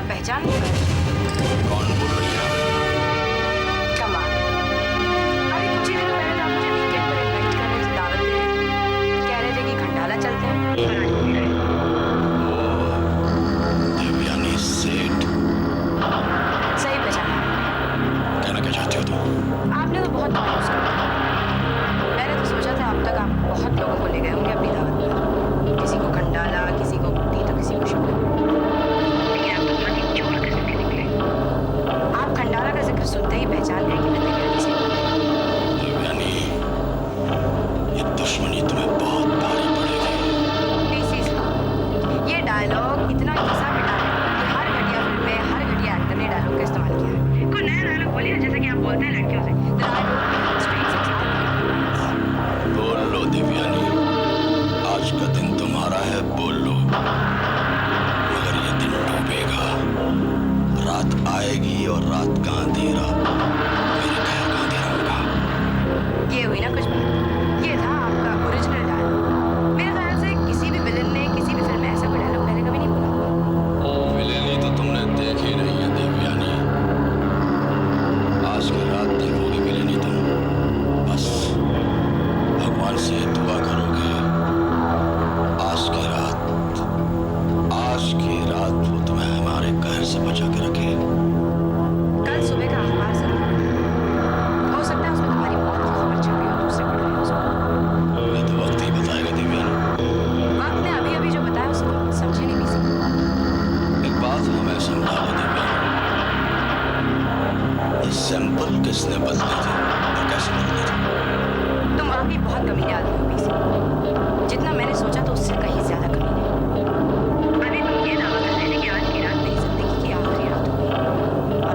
आप पहचान नहीं पाए? कौन बोल रही है? कमाल। अभी कुछ ही दिनों पहले तो आप मुझे वीकेंड पर इनवाइट करने की दावत दे रहे थे। कह रहे थे कि खंडाला चलते हैं। और आज भी गए। देवयानी सेठ। सही पहचाना। कहना क्या चाहती हो तुम? आपने तो बहुत मायूस कर दिया। मैंने तो सोचा था अब तक आप बहुत लोगों को ले गए होंगे अपनी दावत पर। किसी को खंडाला, किसी को ऊटी, तो किसी को शिमला। लेकिन आप तो बहुत ही चोर किस्म के निकले। आप खंडाला का जिक्र सुनते ही पहचान गए कि मैं देवयानी से। देवयानी, ये दुश्मनी तुम्हें बहुत भारी पड़ेगी। पीसी साहब, ये डायलॉग इतना घिसा पिटा है कि हर घटिया फिल्म में हर घटिया एक्टर ने डायलॉग का इस्तेमाल किया है। कोई नया डायलॉग बोलिए जैसे कि आप बोलते हैं लड़कियों से। बोल लो देवयानी, आज का दिन तुम्हारा है, बोल लो। मगर ये दिन डूबेगा, रात आएगी और रात का अंधेरा मेरे घर का अंधेरा होगा। ये हुई ना कुछ बात। ये था आपका ओरिजिनल डायलॉग। मेरे ख्याल से किसी भी विलेन ने किसी भी फिल्म में ऐसा कोई डायलॉग पहले कभी नहीं बोला। विलेनी तो तुमने देखी नहीं है देवयानी। आज की रात देखोगे विलेनी तुम। बस भगवान से दुआ करोगे आज की रात वो तुम्हें हमारे कहर से बचा के रखे। कल सुबह का अखबार जरूर पढ़ना। हो सकता है उसमें तुम्हारी मौत की खबर छपी हो दूसरे पढ़ रहे हो उसको। ये तो वक्त ही बताएगा देवयानी। वक्त ने अभी अभी जो बताया उसे तुम समझे नहीं पीसी। एक बात हमें समझा दो देवयानी, ये सैंपल किसने बदले थे और कैसे बदले थे? तुम वाकई बहुत कमीने आदमी हो पीसी। जितना मैंने सोचा तो उससे कहीं ज्यादा कमीने। अभी तुम ये दावा कर रहे थे कि आज की रात मेरी जिंदगी की आखिरी रात होगी। और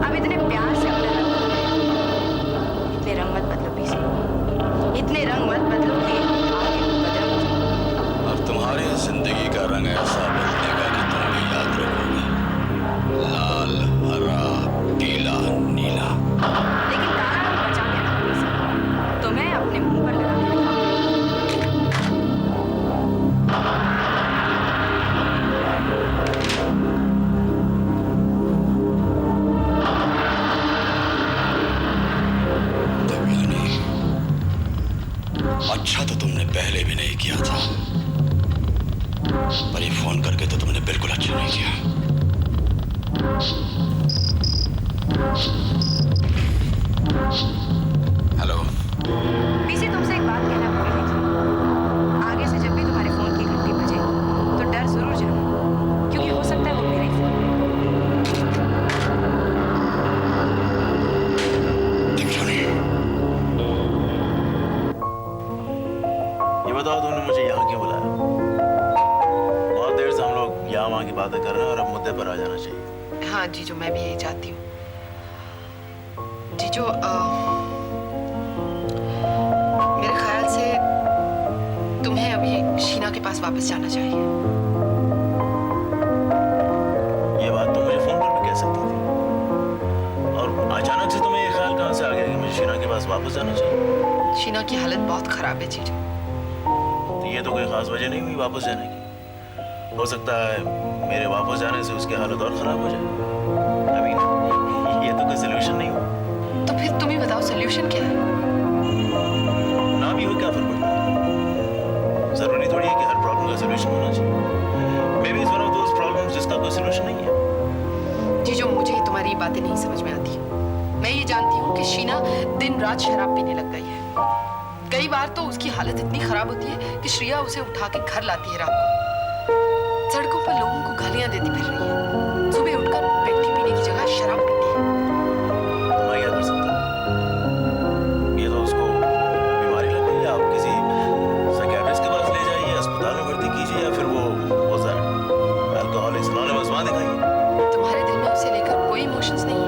अब इतने प्यार से अपना रंग बदल रहे। इतने रंग मत बदलो पीसी। इतने रंग मत बदलो कि आगे बदल हो जाए। और तुम्हारी जिंदगी का रंग ऐसा बदलेगा कि तुम भी याद रखोगे। लाल, हरा, पीला, नीला। लेकिन तारा रंग बचा के रखो पीसी। तुम्हें अपने मुंह पर लगा के दिखाऊंगी। देवयानी, अच्छा तो तुमने पहले भी नहीं किया था, पर ये फोन करके तो तुमने बिल्कुल अच्छा नहीं किया। हेलो पीसी, तुमसे एक बात कहना भूल गई थी। आगे से जब भी तुम्हारे फोन की घंटी बजे तो डर जरूर जाना, क्योंकि हो सकता है वो मेरा ही फोन है। देवयानी, ये बताओ तुमने मुझे यहाँ क्यों बुलाया? बहुत देर से हम लोग यहाँ वहाँ की बातें कर रहे हैं और अब मुद्दे पर आ जाना चाहिए। हाँ जीजू, मैं भी यही चाहती हूँ। जीजू, मेरे ख्याल से तुम्हें अभी शीना के पास वापस जाना चाहिए। ये बात तुम मुझे फोन पर भी कह सकती थी। और अचानक से तुम्हें ये ख्याल कहाँ से आ गया कि मुझे शीना के पास वापस जाना चाहिए? शीना की हालत बहुत खराब है जीजू। तो ये तो कोई खास वजह नहीं हुई वापस जाने की। हो सकता है मेरे वापस जाने से उसकी हालत और खराब हो जाए। ये तो कोई सोल्यूशन नहीं हुआ। तो फिर तुम ही बताओ सोल्यूशन क्या है? ना भी हो क्या फर्क पड़ता है? जरूरी थोड़ी है कि हर प्रॉब्लम का सोल्यूशन होना चाहिए। May be it's one of those problems जिसका कोई सोल्यूशन नहीं है। जीजू, मुझे तुम्हारी बातें नहीं समझ में आती। मैं ये जानती हूँ कि शीना दिन रात शराब पीने लग गई है। कई बार तो उसकी हालत इतनी खराब होती है कि श्रिया उसे उठा के घर लाती है रात को। सड़कों पर लोगों को गालियां देती फिर रही है। सुबह उठकर पेप्सी पीने की जगह शराब पीती है। मैं क्या कर सकता हूँ? ये तो उसको बीमारी लग गई है। आप किसी साइकियाट्रिस्ट के पास ले जाइए, अस्पताल में भर्ती कीजिए, या फिर वो अल्कोहलिक्स एनोनिमस वहाँ दिखाइए। तुम्हारे दिल में उसे लेकर कोई इमोशंस नहीं है?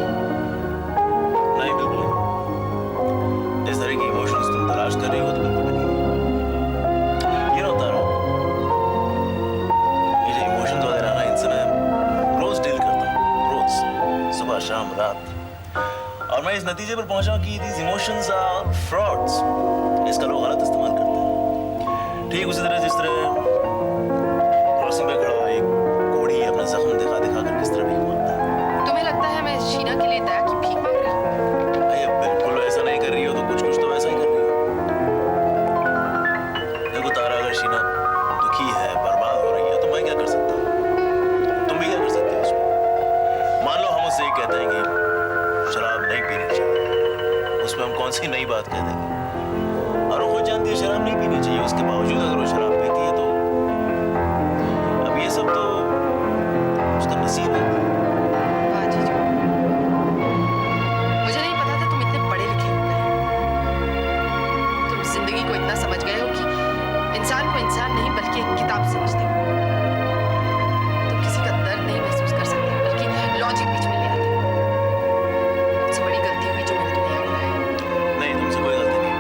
नहीं, बिल्कुल नहीं। जिस तरह की इमोशंस तुम तलाश कर रही हो तो बिल्कुल नहीं। ये होता रहा, ये जो इमोशंस वगैरह ना, इनसे मैं रोज डील करता हूँ, रोज सुबह शाम रात। और मैं इस नतीजे पर पहुंचा कि these emotions are frauds। इसका लोग गलत इस्तेमाल करते हैं। ठीक उसी तरह जिस तरह क्रॉसिंग पे खड़ा एक कोढ़ी अपना जख्म दिखा दिखा कर किस तरह कहते हैं कि शराब नहीं पीनी चाहिए, उसमें हम कौन सी नई बात कह देंगे? और वो खुद जानती है शराब नहीं पीनी चाहिए, उसके बावजूद अगर वो शराब पीती है तो अब ये सब तो उसका नसीब है। वाह जीजू, मुझे नहीं पता था तुम इतने पढ़े लिखे हो गए। तुम जिंदगी को इतना समझ गए हो कि इंसान को इंसान नहीं बल्कि एक किताब समझते हो। तुम किसी का दर्द नहीं महसूस कर सकते बल्कि लॉजिक बीच में ले आते हो। सबसे बड़ी गलती हुई जो मैंने तुम्हें यहाँ बुलाया। नहीं, तुमसे कोई गलती नहीं।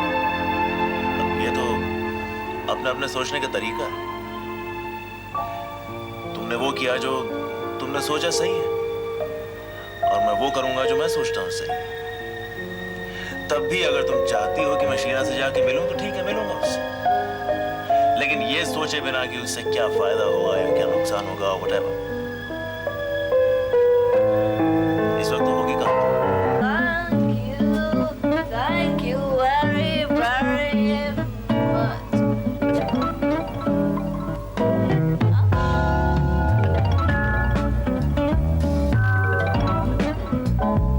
अब ये तो अपने अपने सोचने का तरीका है। तुमने वो किया जो तुमने सोचा सही है, और मैं वो करूंगा जो मैं सोचता हूँ सही है। तब भी अगर तुम चाहती हो कि मैं शीना से जाके मिलूं तो ठीक है, मिलूंगा उससे, लेकिन ये सोचे बिना कि उससे क्या फायदा होगा या क्या नुकसान होगा, व्हाटएवर। इस वक्त तो होगी कहाँ? Thank you very, very much.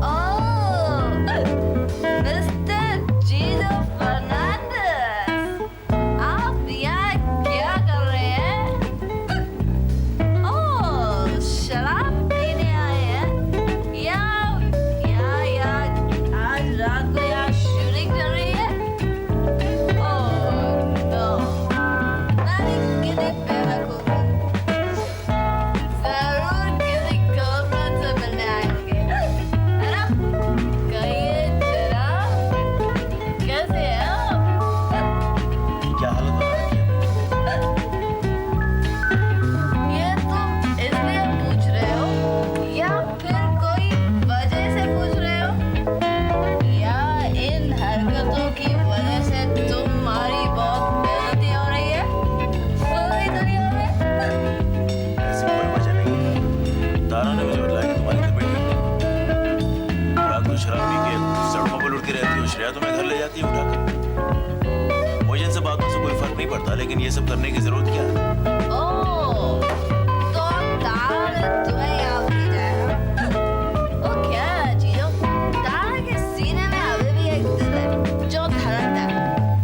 Oh, Mr. Gino Fernandez, आप यहाँ क्या कर रहे हैं? Oh, शराब पीने आए हैं? या आज रात को यहाँ शूटिंग कर रही है? Oh no, मैंने किसी बेवकूफ को जरूर किसी गर्लफ्रेंड से मिलने आएंगे, है ना? कहिए जरा, कैसे हैं आप? क्या हालत बना रखी है? ये तुम इसलिए पूछ रहे हो या फिर कोई वजह से पूछ रहे हो, या इन हरकतों की वजह से तुम्हारी बहुत बेइज्जती हो रही है पूरी दुनिया में? ऐसी कोई वजह नहीं है। तारा ने मुझे बताया कि तुम्हारी तबीयत ठीक नहीं। रात को शराब पी के सड़कों पर लुढ़की रहती हो, श्रेया तुम्हें घर ले जाती है उठाकर। मुझे इन सब बातों से कोई फर्क नहीं पड़ता, लेकिन ये सब करने की जरूरत क्या है? ओह, तो तारा ने तुम्हें यहाँ भेजा है? वो क्या है जीजो? तारा के सीने में अभी भी एक दिल है जो धड़कता है,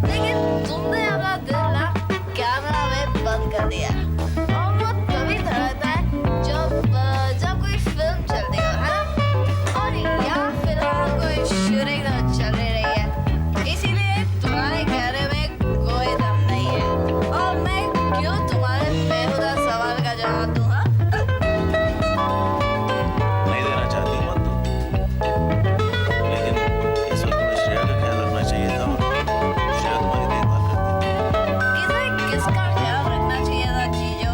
लेकिन तुमने अपना दिल ना कैमरा में बंद कर दिया, और वो तभी धड़कता है जब कोई फिल्म चलती हो, है ना? और यहाँ फिलहाल कोई शूटिंग चल रही है, इसीलिए तुम्हारे कहने में कोई दम नहीं है, और मैं क्यों तुम्हारे बेहुदा सवाल का जवाब दूँ, हाँ? नहीं देना चाहती मत दो, लेकिन इस वक्त तुम्हें श्रेया का ख्याल रखना चाहिए था, और श्रेया तुम्हारी देखभाल करती है। किसे किसका ख्याल रखना चाहिए था जीजो,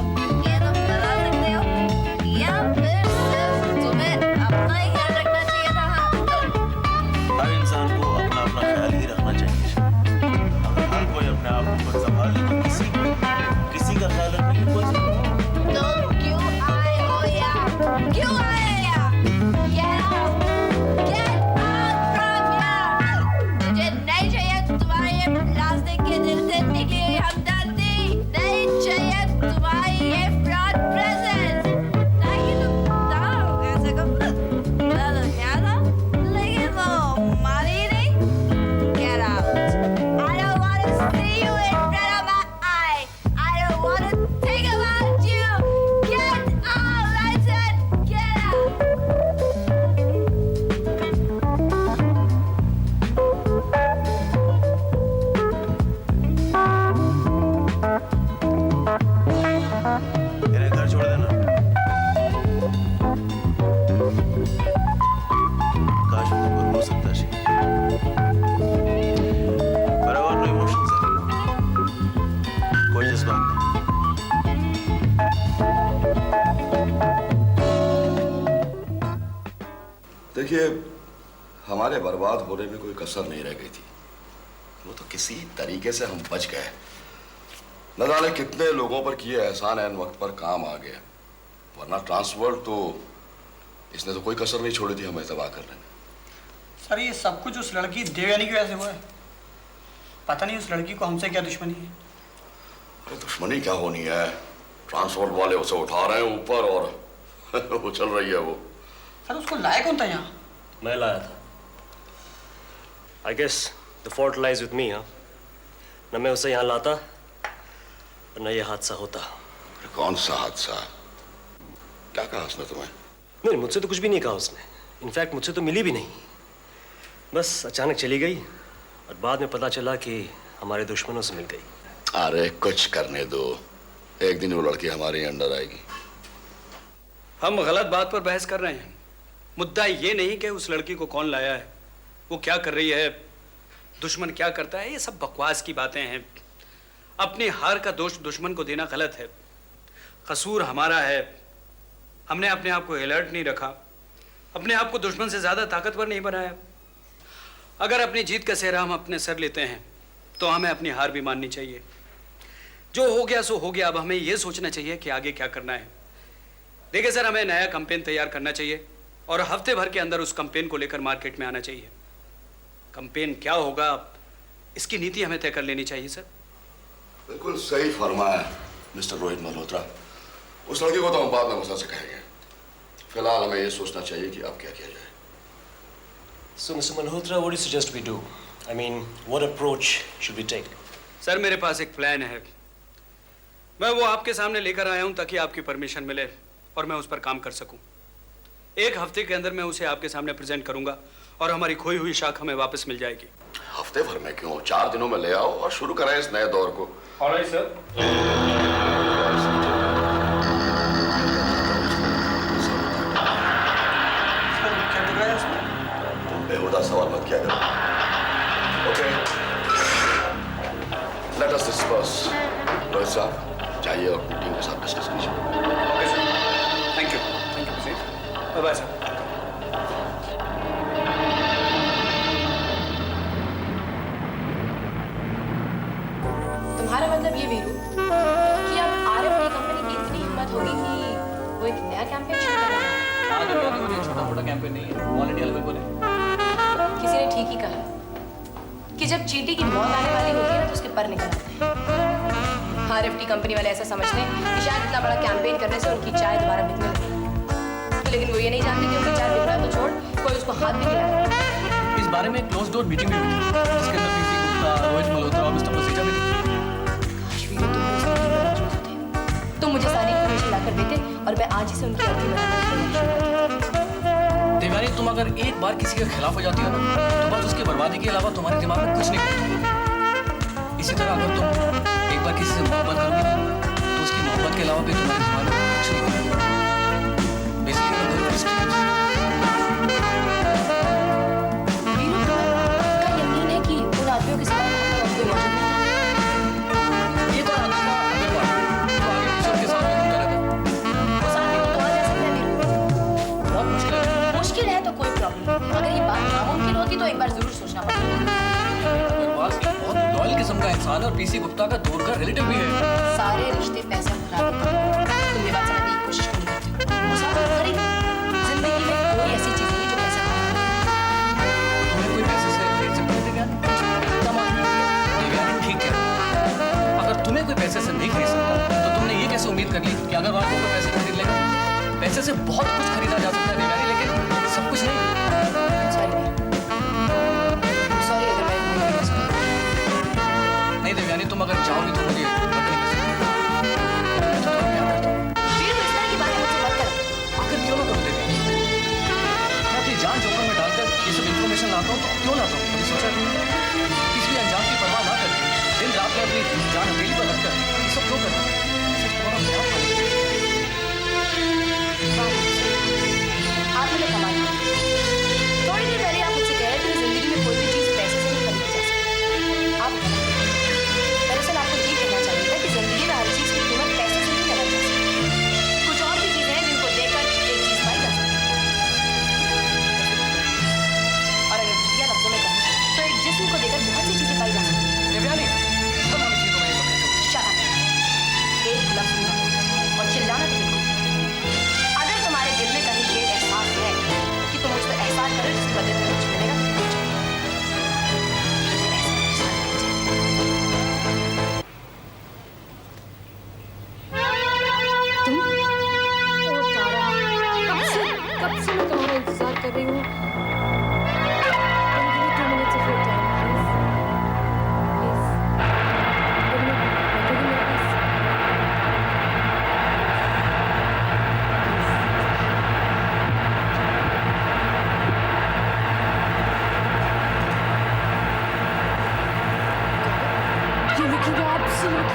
ये तुम बता सकते हो, या फिर सिर्फ तुम्हें अपना ही ख्याल रखना चाहिए था, हाँ? हर इंसान को अपना अपना ख्याल ही रखना चाहिए। अगर हर कोई अपने आप को खुद संभाल ले तो किसी का ख्याल रखने की कोई जरूरत नहीं। तो क्यों आए हो यहाँ? क्यों आए यहाँ? Get out! Get out from here! मुझे नहीं चाहिए तुम्हारे ये प्लास्टिक के दिल से निकली हुई हमदर्दी, नहीं चाहिए तुम्हारी ये फ्रॉड प्रेजेंस। ताकि तुम तारा हो कैसे कब मैं तो क्या था, लेकिन वो मानी नहीं। Get out! I don't want to see you in front of my eye. I don't want to think about you. Get out! I said get out. इन्हें घर छोड़ देना। काश वो तुम पर हो सकता है, पर और no emotions है, कोई जज्बात नहीं। देखिए, हमारे बर्बाद होने में कोई कसर नहीं रह गई थी। वो तो किसी तरीके से हम बच गए। न जाने कितने लोगों पर किए एहसान ऐन वक्त पर काम आ गया, वरना ट्रांसवर्ल्ड तो इसने तो कोई कसर नहीं छोड़ी थी हमें तबाह करने में। सर ये सब कुछ उस लड़की देवयानी की वजह से हुआ है। पता नहीं उस लड़की को हमसे क्या दुश्मनी है। अरे दुश्मनी क्या होनी है, ट्रांसपोर्ट वाले उसे उठा रहे हैं ऊपर और वो चल रही है वो। सर उसको लाया कौन था यहाँ? मैं लाया था। I guess the fault lies with me. हाँ, न मैं उसे यहाँ लाता और न ये हादसा होता। कौन सा हादसा? क्या कहा उसने तुम्हें? नहीं, मुझसे तो कुछ भी नहीं कहा उसने। इनफैक्ट मुझसे तो मिली भी नहीं, बस अचानक चली गई और बाद में पता चला कि हमारे दुश्मनों से मिल गई। अरे कुछ करने दो, एक दिन वो लड़की हमारे अंडर आएगी। हम गलत बात पर बहस कर रहे हैं। मुद्दा ये नहीं कि उस लड़की को कौन लाया है, वो क्या कर रही है, दुश्मन क्या करता है, ये सब बकवास की बातें हैं। अपनी हार का दोष दुश्मन को देना गलत है। कसूर हमारा है, हमने अपने आप को अलर्ट नहीं रखा, अपने आप को दुश्मन से ज्यादा ताकतवर नहीं बनाया। अगर अपनी जीत का सेहरा हम अपने सर लेते हैं तो हमें अपनी हार भी माननी चाहिए। जो हो गया सो हो गया, अब हमें यह सोचना चाहिए कि आगे क्या करना है। देखिए सर, हमें नया कैंपेन तैयार करना चाहिए और हफ्ते भर के अंदर उस कैंपेन को लेकर मार्केट में आना चाहिए। कैंपेन क्या होगा, इसकी नीति हमें तय कर लेनी चाहिए सर। बिल्कुल सही फरमाया मिस्टर रोहित मल्होत्रा। उस लड़की को तो हम बाद में गुस्सा से कहेंगे, फिलहाल हमें ये सोचना चाहिए कि अब क्या किया जाए। So, Mr. Malhotra, what do you suggest we do? I mean, what approach should we take? Sir मेरे पास एक प्लान है, मैं वो आपके सामने लेकर आया हूं ताकि आपकी परमिशन मिले और मैं उस पर काम कर सकूं। एक हफ्ते के अंदर मैं उसे आपके सामने प्रेजेंट करूंगा और हमारी खोई हुई शाख हमें वापस मिल जाएगी। हफ्ते भर में क्यों, 4 दिनों में ले आओ और शुरू कराएं इस नए दौर को। Alright sir. बेहुदा सवाल मत किया करो। Okay, let us discuss. Rohit साहब जाइए और अपनी टीम के साथ डिस्कस कीजिए। Okay sir, thank you bye bye sir. तुम्हारा मतलब ये वीरू कि अब आरएफ की कंपनी की इतनी हिम्मत होगी कि वो एक नया कैंपेन शुरू कर रहा है? हाँ, तो ये छोटा मोटा कैंपेन नहीं है, ऑल इंडिया लेवल पर है। किसी ने ठीक ही कहा कि जब चींटी की मौत आने वाली होती है ना तो उसके पर निकल आते हैं। आरएफटी कंपनी वाले ऐसा समझते हैं कि शायद इतना बड़ा कैंपेन करने से उनकी चाय दोबारा बिकने लगेगी, लेकिन वो ये नहीं जानते कि उनकी चाय बिकना तो छोड़, कोई उसको हाथ भी नहीं लगाता। इस बारे में क्लोज डोर मीटिंग भी हुई थी, जिसके अंदर पीसी गुप्ता, रोहित मल्होत्रा और मिस्टर मसीजा भी थे। काश वीरू तुम उस मीटिंग में मौजूद होते, तुम मुझे सारी इन्फॉर्मेशन लाकर देते और मैं आज ही से उनकी अर्थी बनाने की तैयारी शुरू करती। देवयानी, तुम अगर एक बार किसी के खिलाफ हो जाती हो ना, तो बस उसकी बर्बादी के अलावा तुम्हारे दिमाग में कुछ नहीं घूमता। इसी तरह अगर तुम एक बार किसी से मोहब्बत करोगी ना, तो उसकी मोहब्बत के अलावा भी तुम्हारे दिमाग में कुछ नहीं घूमेगा। बेसिकली मैं बहुत फ्रस्ट्रेटेड हूं। वीरू, तुम्हें यकीन है कि उन आदमियों के सिवा वहाँ पर और कोई मौजूद नहीं था? एक और आदमी था अग्रवाल, जो आगे पीछे उनके साथ में घूमता रहता। उस आदमी को तोड़ा जा सकता है वीरू? बहुत मुश्किल है। मुश्किल है तो कोई प्रॉब्लम नहीं, अगर ये बात नामुमकिन होती तो एक बार जरूर सोचना पड़ेगा। अग्रवाल एक बहुत लॉयल किस्म का इंसान है और पीसी गुप्ता का दूर का रिलेटिव भी है। सारे रिश्ते पैसा भुला देते हैं, तुम ये बात समझने की कोशिश क्यों नहीं करते? मुसाफिर करीब जिंदगी में कोई ऐसी चीज नहीं जो पैसा भुला तुम्हें कोई पैसे से खरीद सकता है देवयानी? देवयानी ठीक है, अगर तुम्हें कोई पैसे से नहीं खरीद सकता तो तुमने ये कैसे उम्मीद कर ली कि अगर वहां कोई पैसे खरीद लेगा? पैसे से बहुत कुछ खरीदा जा सकता है देवयानी, लेकिन सब कुछ नहीं। सॉरी अगर मैं भूल गई इसको। नहीं देवयानी, तुम अगर चाहोगी तो मुझे हर्ट नहीं कर सकती। मैं तो तुम्हें प्यार करता हूँ। वीरू, इस तरह की बातें मुझसे मत करो। आखिर क्यों ना करो देवयानी? मैं अपनी जान जोखिम में डालकर ये सब इन्फॉर्मेशन लाता हूँ तो क्यों लाता हूँ? कभी सोचा तुमने? किसी भी अंजाम की परवाह ना करके दिन रात में अपनी जान हथेली पर रखकर ये सब क्यों करता हूँ? सिर्फ तुम्हारा प्यार पाने के लिए।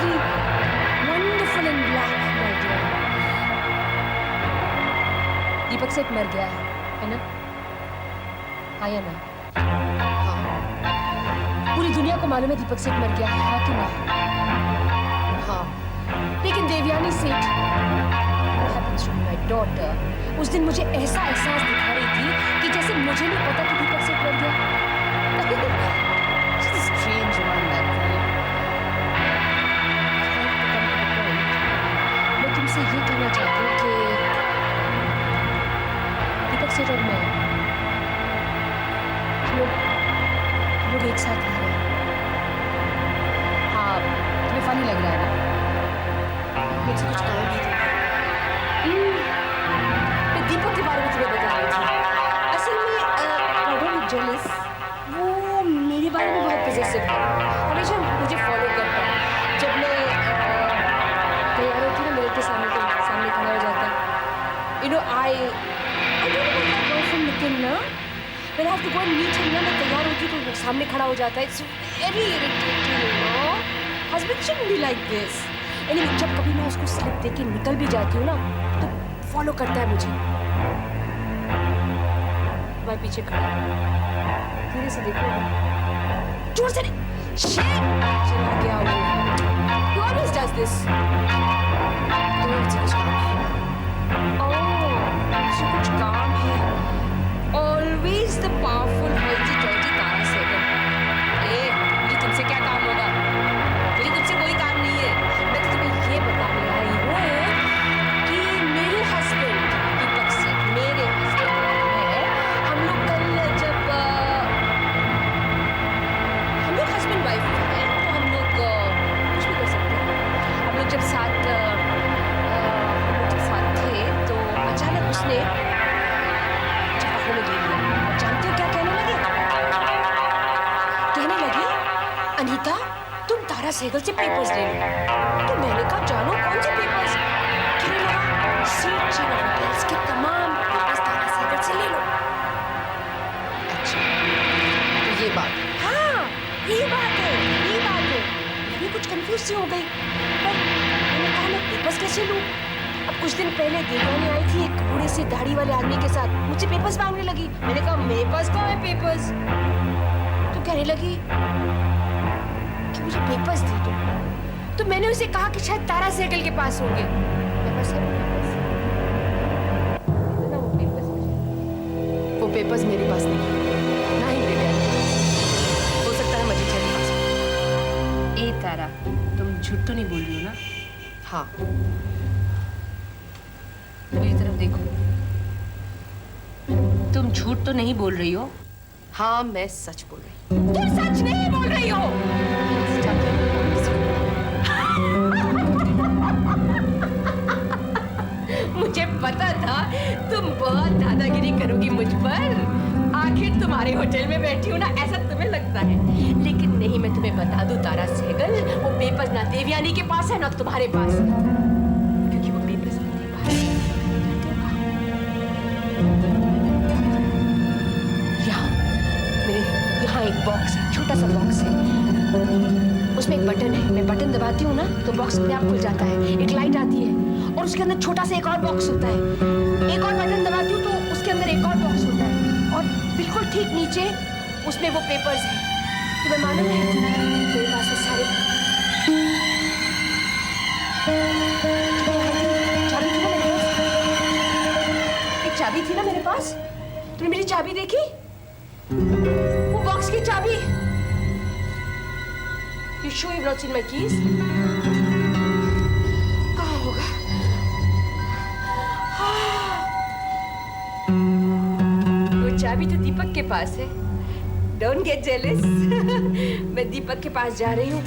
absolutely wonderful in black, my dear. दीपक सेठ मर गया है ना? हाँ या ना? हाँ। पूरी दुनिया को मालूम है दीपक सेठ मर गया है, हाँ कि ना? हाँ। लेकिन देवयानी सेठ, what happens to my daughter, उस दिन मुझे ऐसा एहसास दिखा रही थी कि जैसे मुझे नहीं पता कि दीपक सेठ मर गया। She's a strange one, that girl. मैं तुमसे ये कहना चाहती हूँ कि दीपक सेठ और मैं हम लोग एक साथ रह रहे हैं। हाँ, तुम्हें फनी लग रहा है ना? मुझसे कुछ काम भी था। मैं दीपक के बारे में तुम्हें बता रही थी। असल में जेलिस वो मेरे बारे में बहुत पॉजिटिव है, हमेशा मुझे फॉलो करता है। जब मैं तैयार होती हूँ ना, मेरे के सामने खड़ा हो जाता है। You know, I don't know what that girlfriend Nitin ना, when I have to go and meet him ना, मैं तैयार होती हूँ तो वो सामने खड़ा हो जाता है। It's very irritating, you know. Husband shouldn't be like this. Anyway, जब कभी मैं उसको स्लिप दे के निकल भी जाती हूँ ना, तो फॉलो करता है मुझे। मैं पीछे खड़ा हूँ, धीरे से देखो, जोर से नहीं, shit! चला गया वो। He always does this. तुम्हें मुझसे कुछ काम है? ओह, मुझसे कुछ काम है। Always the powerful, hoity-toity तारा सहगल। मुझे तुमसे क्या काम होगा? मुझे तुमसे कोई काम नहीं है। मैं तो तुम्हें ये बताने आई हूँ कि मेरे हस्बैंड दीपक सेठ, मेरे हस्बैंड है, हम लोग कल जब हम लोग हस्बैंड वाइफ हैं, तो हम लोग कुछ भी कर सकते हैं। हम लोग जब साथ थे तो अचानक उसने चाकू में गिर दिया। जानते हो क्या कहने लगे? अनीता, तुम तारा सहगल से पेपर्स ले लो। तो मैंने कहा, जानो कौन से पेपर्स? कहने लगा, सीट चीन होटल्स के तमाम पेपर्स तारा सहगल से ले लो। अच्छा, तो ये बात? हाँ, ये बात है। मैं भी कुछ कंफ्यूज सी हो गई, पर मैंने कहा, मैं पेपर्स कैसे लूँ? अब कुछ दिन पहले देवयानी आई थी एक बूढ़े से दाढ़ी वाले आदमी के साथ, मुझसे पेपर्स मांगने लगी। मैंने कहा, मेरे पास कहाँ है पेपर्स? तो कहने लगी कि मुझे पेपर्स दे दो। तो मैंने उसे कहा कि शायद तारा सहगल के पास होंगे। पेपर्स है, वो पेपर्स मेरे पास नहीं है, ना ही देवयानी के पास। हो सकता है मजीठिया के पास। ए तारा, तुम झूठ तो नहीं बोल रही हो ना? हाँ, मेरी तरफ देखो, तुम झूठ तो नहीं बोल रही हो? हाँ, मैं सच बोल रही हूँ। तुम सच नहीं बोल रही हो? मुझे पता था तुम बहुत दादागिरी करोगी मुझ पर। आखिर तुम्हारे होटल में बैठी हूँ ना, ऐसा तुम्हें लगता है। लेकिन नहीं, मैं तुम्हें बता दूं तारा सहगल, वो पेपर्स ना देवयानी के पास है ना तुम्हारे पास, क्योंकि वो पेपर्स मेरे पास है। यहाँ एक बॉक्स है, छोटा सा बॉक्स है, उसमें एक बटन है। मैं बटन दबाती हूँ ना तो बॉक्स अपने आप खुल जाता है, एक लाइट आती है और उसके अंदर छोटा सा एक और बॉक्स होता है। एक और बटन दबाती हूँ तो उसके अंदर एक और बॉक्स होता है और बिल्कुल ठीक नीचे उसमें वो पेपर्स हैं। तुम्हें मालूम है मेरे पास वो सारे चाबी थी ना मेरे पास। तुमने मेरी चाबी देखी? वो बॉक्स की चाबी। You sure you've not seen my keys? कहाँ होगा? वो चाबी तो दीपक के पास है। Don't get jealous. मैं दीपक के पास जा रही हूँ।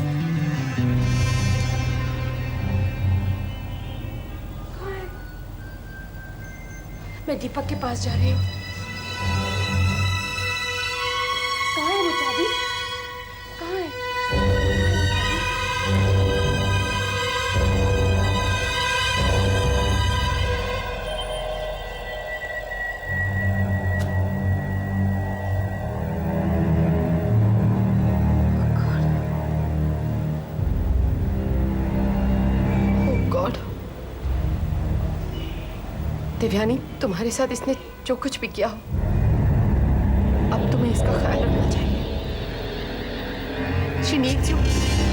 मैं दीपक के पास जा रही हूँ। कहाँ है वो चाबी? कहाँ है? देवयानी, तुम्हारे साथ इसने जो कुछ भी किया हो, अब तुम्हें इसका ख्याल रखना चाहिए। She needs you.